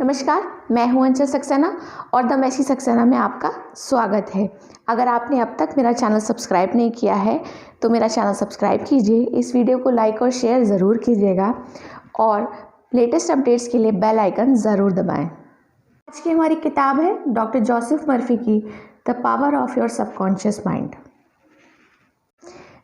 नमस्कार, मैं हूं अंचल सक्सेना और द मेसी सक्सेना में आपका स्वागत है। अगर आपने अब तक मेरा चैनल सब्सक्राइब नहीं किया है तो मेरा चैनल सब्सक्राइब कीजिए, इस वीडियो को लाइक और शेयर ज़रूर कीजिएगा और लेटेस्ट अपडेट्स के लिए बेल आइकन ज़रूर दबाएं। आज की हमारी किताब है डॉक्टर जोसेफ मर्फी की the power of your subconscious mind.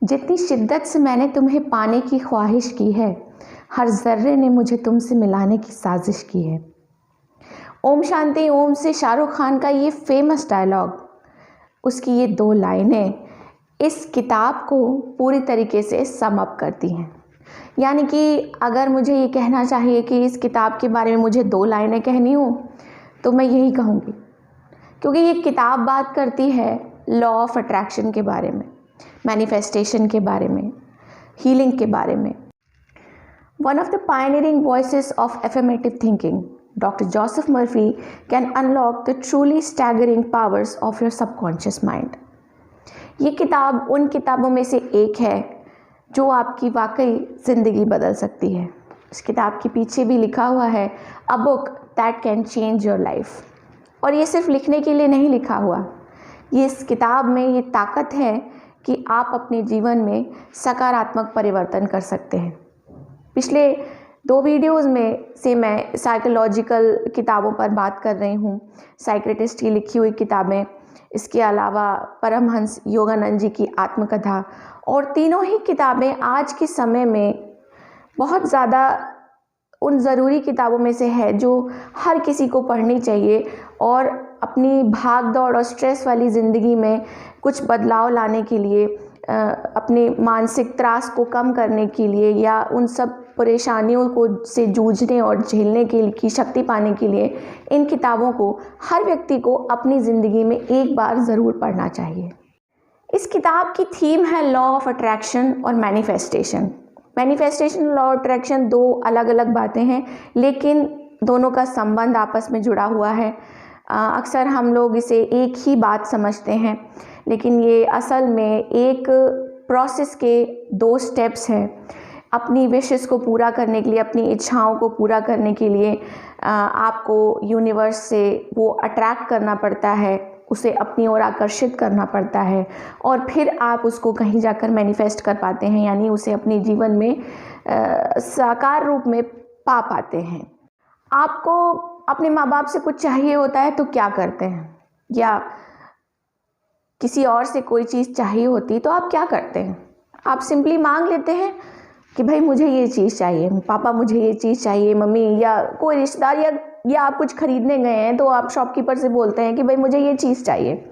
जितनी शिद्दत से मैंने तुम्हें पाने की ख्वाहिश की है, हर जर्रे ने मुझे तुमसे मिलाने की साजिश की है। ओम शांति ओम से शाहरुख खान का ये फेमस डायलॉग, उसकी ये 2 लाइनें इस किताब को पूरी तरीके से सम अप करती हैं। यानी कि अगर मुझे ये कहना चाहिए कि इस किताब के बारे में मुझे 2 लाइनें कहनी हो तो मैं यही कहूँगी, क्योंकि ये किताब बात करती है लॉ ऑफ अट्रैक्शन के बारे में, मैनिफेस्टेशन के बारे में, हीलिंग के बारे में। One of the pioneering voices of affirmative thinking, Dr. Joseph Murphy can unlock the truly staggering powers of your subconscious mind. ये किताब उन किताबों में से एक है जो आपकी वाकई ज़िंदगी बदल सकती है। इस किताब के पीछे भी लिखा हुआ है a book that can change your life. और ये सिर्फ लिखने के लिए नहीं लिखा हुआ, ये इस किताब में ये ताकत है कि आप अपने जीवन में सकारात्मक परिवर्तन कर सकते हैं। पिछले 2 वीडियोस में से मैं साइकोलॉजिकल किताबों पर बात कर रही हूँ, साइकियाट्रिस्ट की लिखी हुई किताबें, इसके अलावा परमहंस योगानंद जी की आत्मकथा, और तीनों ही किताबें आज के समय में बहुत ज़्यादा उन ज़रूरी किताबों में से है जो हर किसी को पढ़नी चाहिए और अपनी भाग दौड़ और स्ट्रेस वाली ज़िंदगी में कुछ बदलाव लाने के लिए, अपने मानसिक त्रास को कम करने के लिए या उन सब परेशानियों को से जूझने और झेलने की शक्ति पाने के लिए इन किताबों को हर व्यक्ति को अपनी ज़िंदगी में एक बार ज़रूर पढ़ना चाहिए। इस किताब की थीम है लॉ ऑफ अट्रैक्शन और मैनिफेस्टेशन। मैनिफेस्टेशन और लॉ ऑफ अट्रैक्शन 2 अलग अलग बातें हैं, लेकिन दोनों का संबंध आपस में जुड़ा हुआ है। अक्सर हम लोग इसे एक ही बात समझते हैं, लेकिन ये असल में एक प्रोसेस के 2 स्टेप्स हैं। अपनी विशेस को पूरा करने के लिए, अपनी इच्छाओं को पूरा करने के लिए आपको यूनिवर्स से वो अट्रैक्ट करना पड़ता है, उसे अपनी ओर आकर्षित करना पड़ता है और फिर आप उसको कहीं जाकर मैनिफेस्ट कर पाते हैं, यानी उसे अपने जीवन में साकार रूप में पा पाते हैं। आपको अपने माँ बाप से कुछ चाहिए होता है तो क्या करते हैं, या किसी और से कोई चीज़ चाहिए होती तो आप क्या करते हैं? आप सिंपली मांग लेते हैं कि भाई मुझे ये चीज़ चाहिए, पापा मुझे ये चीज़ चाहिए, मम्मी, या कोई रिश्तेदार, या आप कुछ खरीदने गए हैं तो आप शॉपकीपर से बोलते हैं कि भाई मुझे ये चीज़ चाहिए।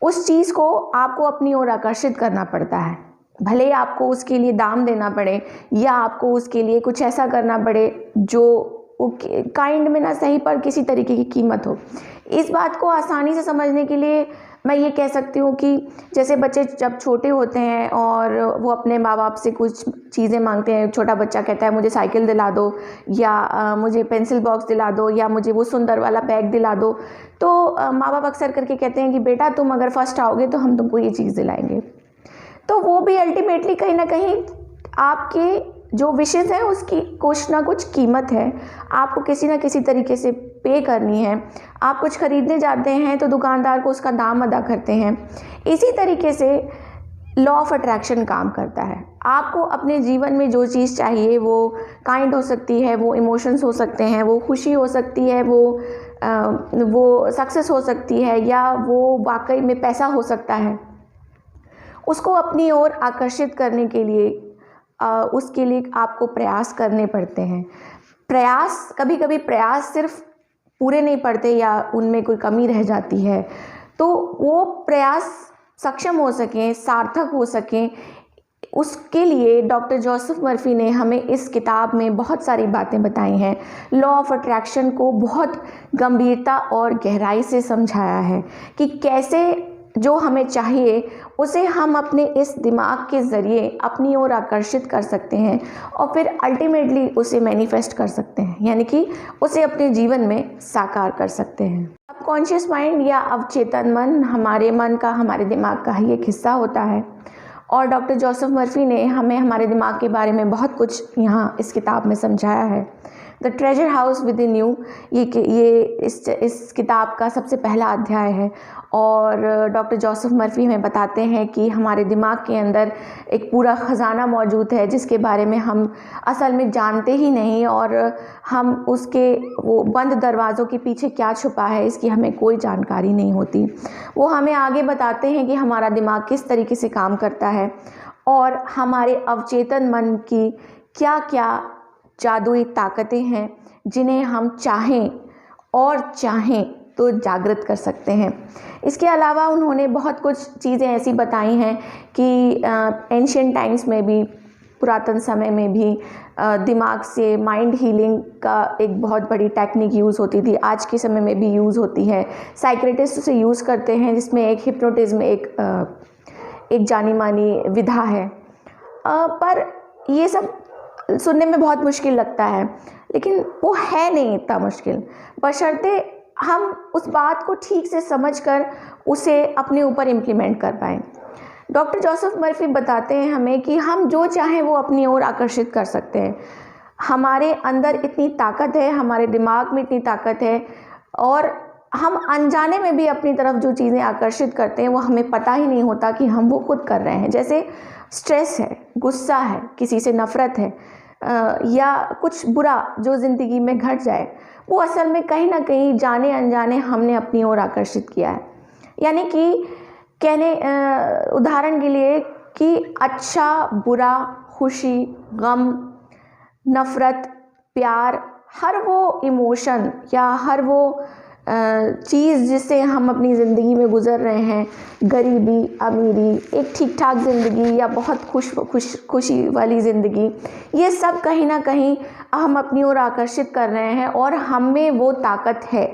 उस चीज़ को आपको अपनी ओर आकर्षित करना पड़ता है, भले ही आपको उसके लिए दाम देना पड़े या आपको उसके लिए कुछ ऐसा करना पड़े जो काइंड में ना सही पर किसी तरीके की कीमत हो। इस बात को आसानी से समझने के लिए मैं ये कह सकती हूँ कि जैसे बच्चे जब छोटे होते हैं और वो अपने माँ बाप से कुछ चीज़ें मांगते हैं, छोटा बच्चा कहता है मुझे साइकिल दिला दो, या मुझे पेंसिल बॉक्स दिला दो, या मुझे वो सुंदर वाला बैग दिला दो, तो माँ बाप अक्सर करके कहते हैं कि बेटा तुम अगर फर्स्ट आओगे तो हम तुमको ये चीज़ दिलाएंगे। तो वो भी अल्टीमेटली कहीं ना कहीं आपके जो विशेज़ हैं उसकी कुछ ना कुछ कीमत है, आपको किसी ना किसी तरीके से पे करनी है। आप कुछ खरीदने जाते हैं तो दुकानदार को उसका दाम अदा करते हैं। इसी तरीके से लॉ ऑफ अट्रैक्शन काम करता है। आपको अपने जीवन में जो चीज़ चाहिए वो काइंड हो सकती है, वो इमोशंस हो सकते हैं, वो खुशी हो सकती है, वो सक्सेस हो सकती है, या वो वाकई में पैसा हो सकता है। उसको अपनी ओर आकर्षित करने के लिए उसके लिए आपको प्रयास करने पड़ते हैं। प्रयास, कभी कभी प्रयास सिर्फ पूरे नहीं पड़ते या उनमें कोई कमी रह जाती है, तो वो प्रयास सक्षम हो सकें, सार्थक हो सकें, उसके लिए डॉक्टर जोसेफ मर्फी ने हमें इस किताब में बहुत सारी बातें बताई हैं। लॉ ऑफ अट्रैक्शन को बहुत गंभीरता और गहराई से समझाया है कि कैसे जो हमें चाहिए उसे हम अपने इस दिमाग के ज़रिए अपनी ओर आकर्षित कर सकते हैं और फिर अल्टीमेटली उसे मैनिफेस्ट कर सकते हैं, यानी कि उसे अपने जीवन में साकार कर सकते हैं। सबकॉन्शियस माइंड या अवचेतन मन हमारे मन का, हमारे दिमाग का ही एक हिस्सा होता है और डॉक्टर जोसेफ मर्फी ने हमें हमारे दिमाग के बारे में बहुत कुछ यहाँ इस किताब में समझाया है। The treasure house with in you, ये इस किताब का सबसे पहला अध्याय है और डॉक्टर जोसेफ मर्फी हमें बताते हैं कि हमारे दिमाग के अंदर एक पूरा ख़जाना मौजूद है जिसके बारे में हम असल में जानते ही नहीं और हम उसके वो बंद दरवाज़ों के पीछे क्या छुपा है इसकी हमें कोई जानकारी नहीं होती। वो हमें आगे बताते हैं कि हमारा दिमाग किस तरीके से काम करता है और हमारे अवचेतन मन की क्या क्या जादुई ताकतें हैं जिन्हें हम चाहें तो जागृत कर सकते हैं। इसके अलावा उन्होंने बहुत कुछ चीज़ें ऐसी बताई हैं कि एंशिएंट टाइम्स में भी, पुरातन समय में भी दिमाग से माइंड हीलिंग का एक बहुत बड़ी टेक्निक यूज़ होती थी, आज के समय में भी यूज़ होती है। साइक्रेटिस्ट उसे यूज़ करते हैं जिसमें एक हिप्नोटिज्म एक जानी मानी विधा है। पर ये सब सुनने में बहुत मुश्किल लगता है, लेकिन वो है नहीं इतना मुश्किल, बशर्ते हम उस बात को ठीक से समझकर उसे अपने ऊपर इम्प्लीमेंट कर पाएँ। डॉक्टर जोसेफ मर्फी बताते हैं हमें कि हम जो चाहें वो अपनी ओर आकर्षित कर सकते हैं। हमारे अंदर इतनी ताकत है, हमारे दिमाग में इतनी ताकत है और हम अनजाने में भी अपनी तरफ जो चीज़ें आकर्षित करते हैं वो हमें पता ही नहीं होता कि हम वो खुद कर रहे हैं। जैसे स्ट्रेस है, गुस्सा है, किसी से नफ़रत है या कुछ बुरा जो ज़िंदगी में घट जाए, वो असल में कहीं ना कहीं जाने अनजाने हमने अपनी ओर आकर्षित किया है। यानी कि उदाहरण के लिए कि अच्छा बुरा, खुशी, गम, नफ़रत, प्यार, हर वो इमोशन या हर वो चीज़ जिससे हम अपनी ज़िंदगी में गुज़र रहे हैं, गरीबी, अमीरी, एक ठीक ठाक ज़िंदगी या बहुत खुशी वाली ज़िंदगी, ये सब कहीं ना कहीं हम अपनी ओर आकर्षित कर रहे हैं और हम में वो ताकत है।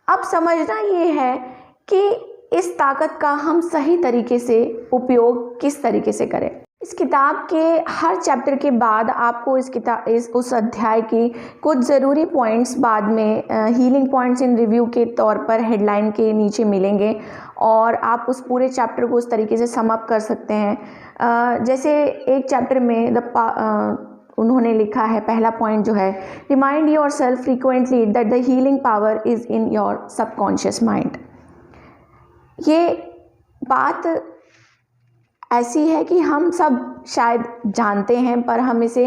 अब समझना ये है कि इस ताकत का हम सही तरीके से उपयोग किस तरीके से करें। इस किताब के हर चैप्टर के बाद आपको उस अध्याय की कुछ ज़रूरी पॉइंट्स बाद में हीलिंग पॉइंट्स इन रिव्यू के तौर पर हेडलाइन के नीचे मिलेंगे और आप उस पूरे चैप्टर को उस तरीके से सम अप कर सकते हैं। जैसे एक चैप्टर में उन्होंने लिखा है, पहला पॉइंट जो है, remind your self frequently that the healing power is in your subconscious mind. ये बात ऐसी है कि हम सब शायद जानते हैं पर हम इसे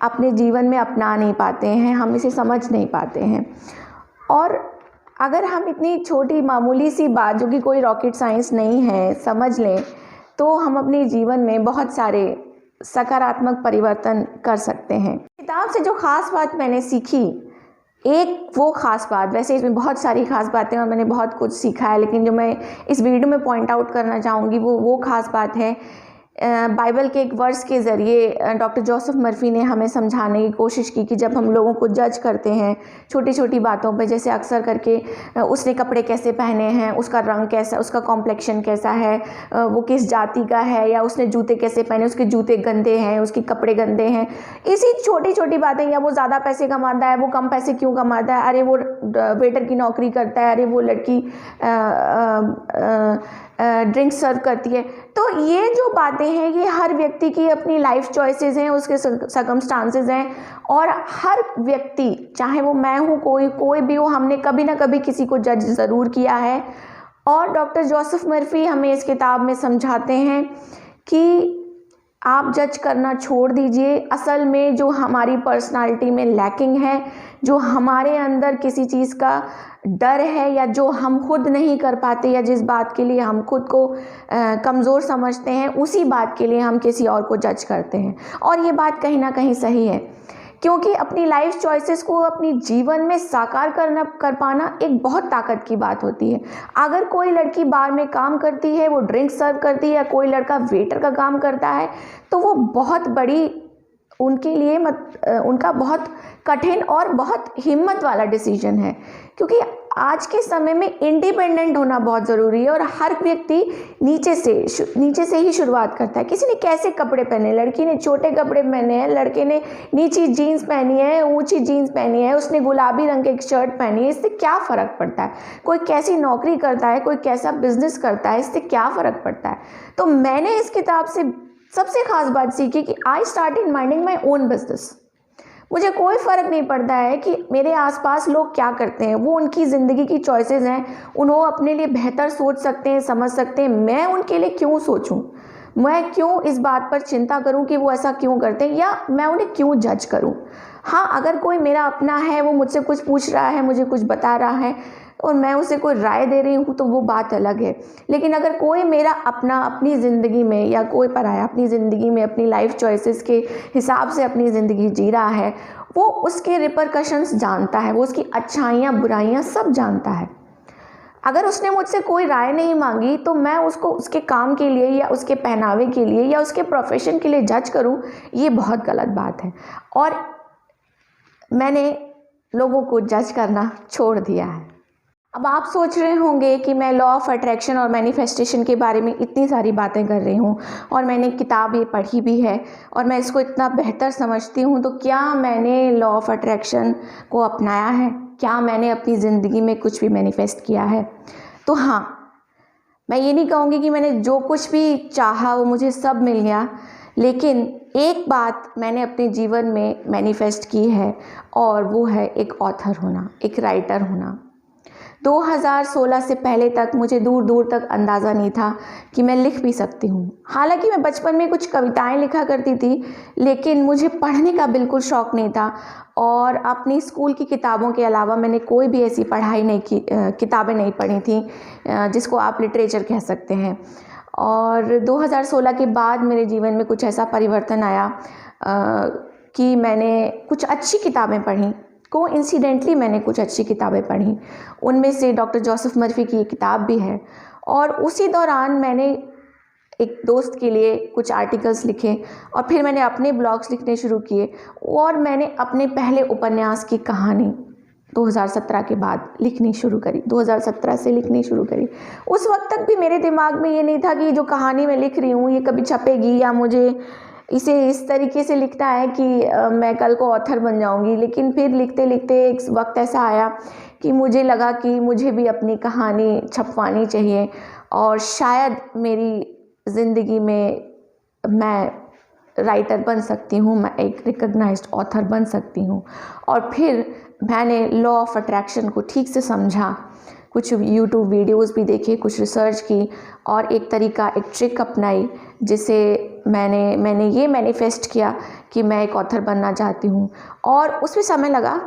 अपने जीवन में अपना नहीं पाते हैं, हम इसे समझ नहीं पाते हैं। और अगर हम इतनी छोटी मामूली सी बात जो कि कोई रॉकेट साइंस नहीं है समझ लें तो हम अपने जीवन में बहुत सारे सकारात्मक परिवर्तन कर सकते हैं। किताब से जो ख़ास बात मैंने सीखी, एक वो ख़ास बात, वैसे इसमें बहुत सारी ख़ास बातें और मैंने बहुत कुछ सीखा है, लेकिन जो मैं इस वीडियो में पॉइंट आउट करना चाहूँगी वो ख़ास बात है बाइबल के एक वर्स के ज़रिए डॉक्टर जोसेफ मर्फी ने हमें समझाने की कोशिश की कि जब हम लोगों को जज करते हैं छोटी छोटी बातों पे, जैसे अक्सर करके उसने कपड़े कैसे पहने हैं, उसका रंग कैसा, उसका कॉम्प्लेक्शन कैसा है, वो किस जाति का है, या उसने जूते कैसे पहने, उसके जूते गंदे हैं, उसके कपड़े गंदे हैं, इसी छोटी छोटी बातें, या वो ज़्यादा पैसे कमाता है, वो कम पैसे क्यों कमाता है, अरे वो वेटर की नौकरी करता है, अरे वो लड़की ड्रिंक सर्व करती है। तो ये जो बातें हैं ये हर व्यक्ति की अपनी लाइफ चॉइसेस हैं, उसके सर्कमस्टांसेस हैं, और हर व्यक्ति, चाहे वो मैं हूँ, कोई भी हो, हमने कभी ना कभी किसी को जज ज़रूर किया है। और डॉक्टर जोसेफ मर्फी हमें इस किताब में समझाते हैं कि आप जज करना छोड़ दीजिए। असल में जो हमारी पर्सनालिटी में लैकिंग है, जो हमारे अंदर किसी चीज़ का डर है, या जो हम खुद नहीं कर पाते, या जिस बात के लिए हम खुद को कमज़ोर समझते हैं, उसी बात के लिए हम किसी और को जज करते हैं। और ये बात कहीं ना कहीं सही है, क्योंकि अपनी लाइफ चॉइसेस को अपनी जीवन में साकार कर पाना एक बहुत ताकत की बात होती है। अगर कोई लड़की बार में काम करती है, वो ड्रिंक सर्व करती है, या कोई लड़का वेटर का काम करता है, तो वो बहुत बड़ी उनके लिए उनका बहुत कठिन और बहुत हिम्मत वाला डिसीजन है, क्योंकि आज के समय में इंडिपेंडेंट होना बहुत ज़रूरी है और हर व्यक्ति नीचे से ही शुरुआत करता है। किसी ने कैसे कपड़े पहने, लड़की ने छोटे कपड़े पहने हैं, लड़के ने नीची जीन्स पहनी है, ऊंची जीन्स पहनी है, उसने गुलाबी रंग की शर्ट पहनी है, इससे क्या फ़र्क पड़ता है? कोई कैसी नौकरी करता है, कोई कैसा बिजनेस करता है, इससे क्या फ़र्क पड़ता है? तो मैंने इस किताब से सबसे ख़ास बात सीखी कि I started minding my own business. मुझे कोई फ़र्क नहीं पड़ता है कि मेरे आसपास लोग क्या करते हैं, वो उनकी ज़िंदगी की चॉइसेस हैं, उन्होंने अपने लिए बेहतर सोच सकते हैं, समझ सकते हैं। मैं उनके लिए क्यों सोचूं? मैं क्यों इस बात पर चिंता करूं कि वो ऐसा क्यों करते हैं, या मैं उन्हें क्यों जज करूं? हाँ, अगर कोई मेरा अपना है, वो मुझसे कुछ पूछ रहा है, मुझे कुछ बता रहा है और मैं उसे कोई राय दे रही हूँ तो वो बात अलग है। लेकिन अगर कोई मेरा अपना अपनी ज़िंदगी में, या कोई पराया अपनी ज़िंदगी में अपनी लाइफ चॉइसेस के हिसाब से अपनी ज़िंदगी जी रहा है, वो उसके रिपरकशंस जानता है, वो उसकी अच्छाइयाँ बुराइयाँ सब जानता है। अगर उसने मुझसे कोई राय नहीं मांगी तो मैं उसको उसके काम के लिए या उसके पहनावे के लिए या उसके प्रोफेशन के लिए जज करूं, ये बहुत गलत बात है। और मैंने लोगों को जज करना छोड़ दिया है। अब आप सोच रहे होंगे कि मैं लॉ ऑफ अट्रैक्शन और मैनिफेस्टेशन के बारे में इतनी सारी बातें कर रही हूँ और मैंने किताब ये पढ़ी भी है और मैं इसको इतना बेहतर समझती हूँ, तो क्या मैंने लॉ ऑफ अट्रैक्शन को अपनाया है? क्या मैंने अपनी ज़िंदगी में कुछ भी मैनिफेस्ट किया है? तो हाँ, मैं ये नहीं कहूँगी कि मैंने जो कुछ भी चाहा वो मुझे सब मिल गया, लेकिन एक बात मैंने अपने जीवन में मैनिफेस्ट की है और वो है एक ऑथर होना, एक राइटर होना। 2016 से पहले तक मुझे दूर दूर तक अंदाज़ा नहीं था कि मैं लिख भी सकती हूँ। हालांकि मैं बचपन में कुछ कविताएं लिखा करती थी, लेकिन मुझे पढ़ने का बिल्कुल शौक़ नहीं था और अपनी स्कूल की किताबों के अलावा मैंने कोई भी ऐसी पढ़ाई नहीं की, किताबें नहीं पढ़ी थी जिसको आप लिटरेचर कह सकते हैं। और 2016 के बाद मेरे जीवन में कुछ ऐसा परिवर्तन आया कि मैंने कुछ अच्छी किताबें पढ़ी। कोइंसिडेंटली मैंने कुछ अच्छी किताबें पढ़ी, उनमें से डॉक्टर जोसेफ मर्फी की एक किताब भी है। और उसी दौरान मैंने एक दोस्त के लिए कुछ आर्टिकल्स लिखे और फिर मैंने अपने ब्लॉग्स लिखने शुरू किए और मैंने अपने पहले उपन्यास की कहानी 2017 के बाद लिखनी शुरू करी, 2017 से लिखनी शुरू करी। उस वक्त तक भी मेरे दिमाग में ये नहीं था कि जो कहानी मैं लिख रही हूँ ये कभी छपेगी या मुझे इसे इस तरीके से लिखना है कि मैं कल को ऑथर बन जाऊंगी। लेकिन फिर लिखते लिखते एक वक्त ऐसा आया कि मुझे लगा कि मुझे भी अपनी कहानी छपवानी चाहिए और शायद मेरी ज़िंदगी में मैं राइटर बन सकती हूँ, मैं एक रिकॉग्नाइज्ड ऑथर बन सकती हूँ। और फिर मैंने लॉ ऑफ अट्रैक्शन को ठीक से समझा, कुछ यूट्यूब वीडियोस भी देखे, कुछ रिसर्च की और एक तरीका, एक ट्रिक अपनाई जिसे मैंने ये मैनिफेस्ट किया कि मैं एक ऑथर बनना चाहती हूँ। और उसमें समय लगा,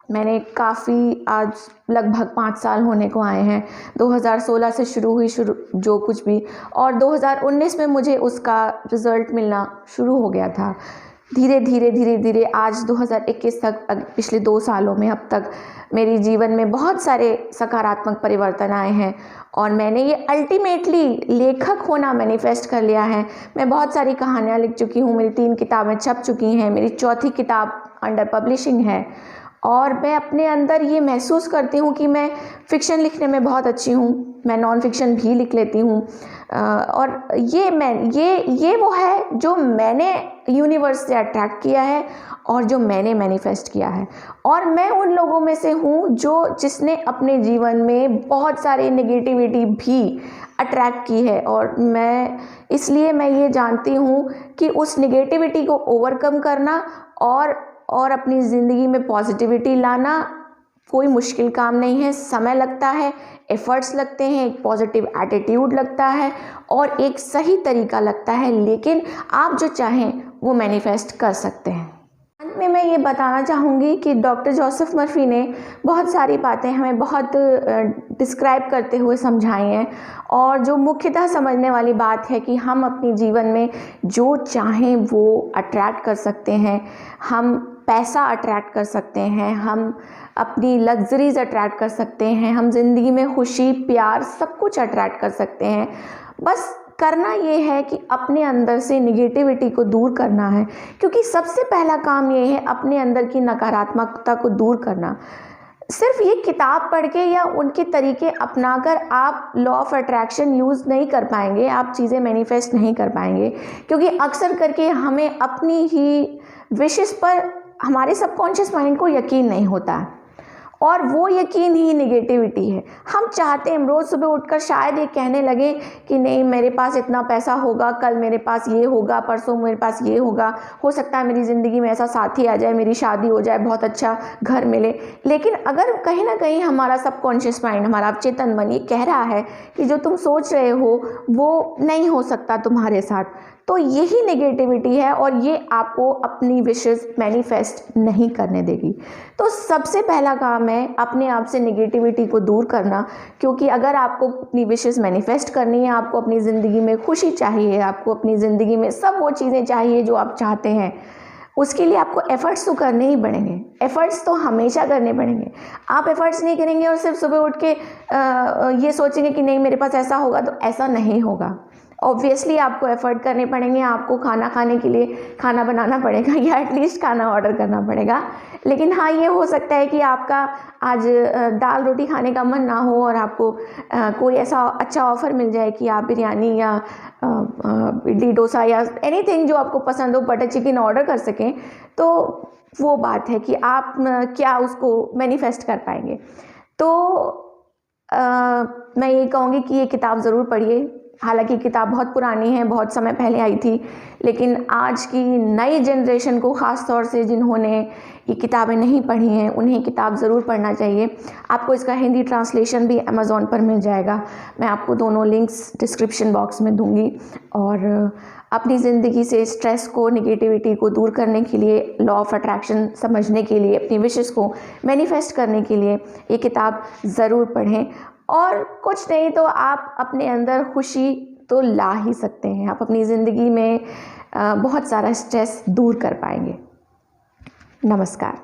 मैंने काफ़ी, आज लगभग 5 साल होने को आए हैं। 2016 से शुरू हुई जो कुछ भी, और 2019 में मुझे उसका रिज़ल्ट मिलना शुरू हो गया था। धीरे धीरे आज 2021 तक, पिछले 2 सालों में अब तक मेरे जीवन में बहुत सारे सकारात्मक परिवर्तन आए हैं और मैंने ये अल्टीमेटली लेखक होना मैनिफेस्ट कर लिया है। मैं बहुत सारी कहानियाँ लिख चुकी हूँ, मेरी 3 किताबें छप चुकी हैं, मेरी 4थी किताब अंडर पब्लिशिंग है और मैं अपने अंदर ये महसूस करती हूँ कि मैं फ़िक्शन लिखने में बहुत अच्छी हूँ, मैं नॉन फिक्शन भी लिख लेती हूँ। और ये वो है जो मैंने यूनिवर्स से अट्रैक्ट किया है और जो मैंने मैनिफेस्ट किया है। और मैं उन लोगों में से हूँ जिसने अपने जीवन में बहुत सारी नेगेटिविटी भी अट्रैक्ट की है और इसलिए मैं ये जानती हूँ कि उस नेगेटिविटी को ओवरकम करना और अपनी ज़िंदगी में पॉजिटिविटी लाना कोई मुश्किल काम नहीं है। समय लगता है, एफ़र्ट्स लगते हैं, एक पॉजिटिव एटीट्यूड लगता है और एक सही तरीका लगता है, लेकिन आप जो चाहें वो मैनिफेस्ट कर सकते हैं। अंत में मैं ये बताना चाहूँगी कि डॉक्टर जोसेफ मर्फी ने बहुत सारी बातें हमें बहुत डिस्क्राइब करते हुए समझाई हैं और जो मुख्यतः समझने वाली बात है कि हम अपने जीवन में जो चाहें वो अट्रैक्ट कर सकते हैं। हम पैसा अट्रैक्ट कर सकते हैं, हम अपनी लग्जरीज अट्रैक्ट कर सकते हैं, हम ज़िंदगी में खुशी, प्यार, सब कुछ अट्रैक्ट कर सकते हैं। बस करना ये है कि अपने अंदर से निगेटिविटी को दूर करना है, क्योंकि सबसे पहला काम ये है अपने अंदर की नकारात्मकता को दूर करना। सिर्फ ये किताब पढ़ के या उनके तरीके अपनाकर आप लॉ ऑफ अट्रैक्शन यूज़ नहीं कर पाएंगे, आप चीज़ें मैनिफेस्ट नहीं कर पाएंगे, क्योंकि अक्सर करके हमें अपनी ही विशेस पर हमारे सबकॉन्शियस माइंड को यकीन नहीं होता है, और वो यकीन ही नेगेटिविटी है। हम चाहते हैं रोज़ सुबह उठकर शायद ये कहने लगे कि नहीं मेरे पास इतना पैसा होगा, कल मेरे पास ये होगा, परसों मेरे पास ये होगा, हो सकता है मेरी ज़िंदगी में ऐसा साथी आ जाए, मेरी शादी हो जाए, बहुत अच्छा घर मिले। लेकिन अगर कहीं ना कहीं हमारा सबकॉन्शियस माइंड, हमारा चेतन मन ये कह रहा है कि जो तुम सोच रहे हो वो नहीं हो सकता तुम्हारे साथ, तो यही नेगेटिविटी है और ये आपको अपनी विशेस मैनिफेस्ट नहीं करने देगी। तो सबसे पहला काम है अपने आप से नेगेटिविटी को दूर करना, क्योंकि अगर आपको अपनी विशेस मैनिफेस्ट करनी है, आपको अपनी ज़िंदगी में खुशी चाहिए, आपको अपनी ज़िंदगी में सब वो चीज़ें चाहिए जो आप चाहते हैं, उसके लिए आपको एफ़र्ट्स तो करने ही पड़ेंगे। एफ़र्ट्स तो हमेशा करने पड़ेंगे। आप एफ़र्ट्स नहीं करेंगे और सिर्फ सुबह उठ के ये सोचेंगे कि नहीं मेरे पास ऐसा होगा, तो ऐसा नहीं होगा। ऑब्वियसली आपको एफ़र्ट करने पड़ेंगे, आपको खाना खाने के लिए खाना बनाना पड़ेगा या एटलीस्ट खाना ऑर्डर करना पड़ेगा। लेकिन हाँ, ये हो सकता है कि आपका आज दाल रोटी खाने का मन ना हो और आपको कोई ऐसा अच्छा ऑफ़र मिल जाए कि आप बिरयानी या इडली डोसा या एनीथिंग जो आपको पसंद हो, बटर चिकन ऑर्डर कर सकें। तो वो बात है कि आप क्या उसको मैनिफेस्ट कर पाएंगे। तो मैं ये कहूँगी कि ये किताब ज़रूर पढ़िए। हालांकि किताब बहुत पुरानी है, बहुत समय पहले आई थी, लेकिन आज की नई जनरेशन को ख़ास तौर से जिन्होंने ये किताबें नहीं पढ़ी हैं उन्हें किताब ज़रूर पढ़ना चाहिए। आपको इसका हिंदी ट्रांसलेशन भी अमेज़ॉन पर मिल जाएगा। मैं आपको दोनों लिंक्स डिस्क्रिप्शन बॉक्स में दूंगी। और अपनी ज़िंदगी से स्ट्रेस को, नेगेटिविटी को दूर करने के लिए, लॉ ऑफ अट्रैक्शन समझने के लिए, अपनी विशेस को मैनिफेस्ट करने के लिए ये किताब ज़रूर पढ़ें। और कुछ नहीं तो आप अपने अंदर खुशी तो ला ही सकते हैं। आप अपनी ज़िंदगी में बहुत सारा स्ट्रेस दूर कर पाएंगे। नमस्कार।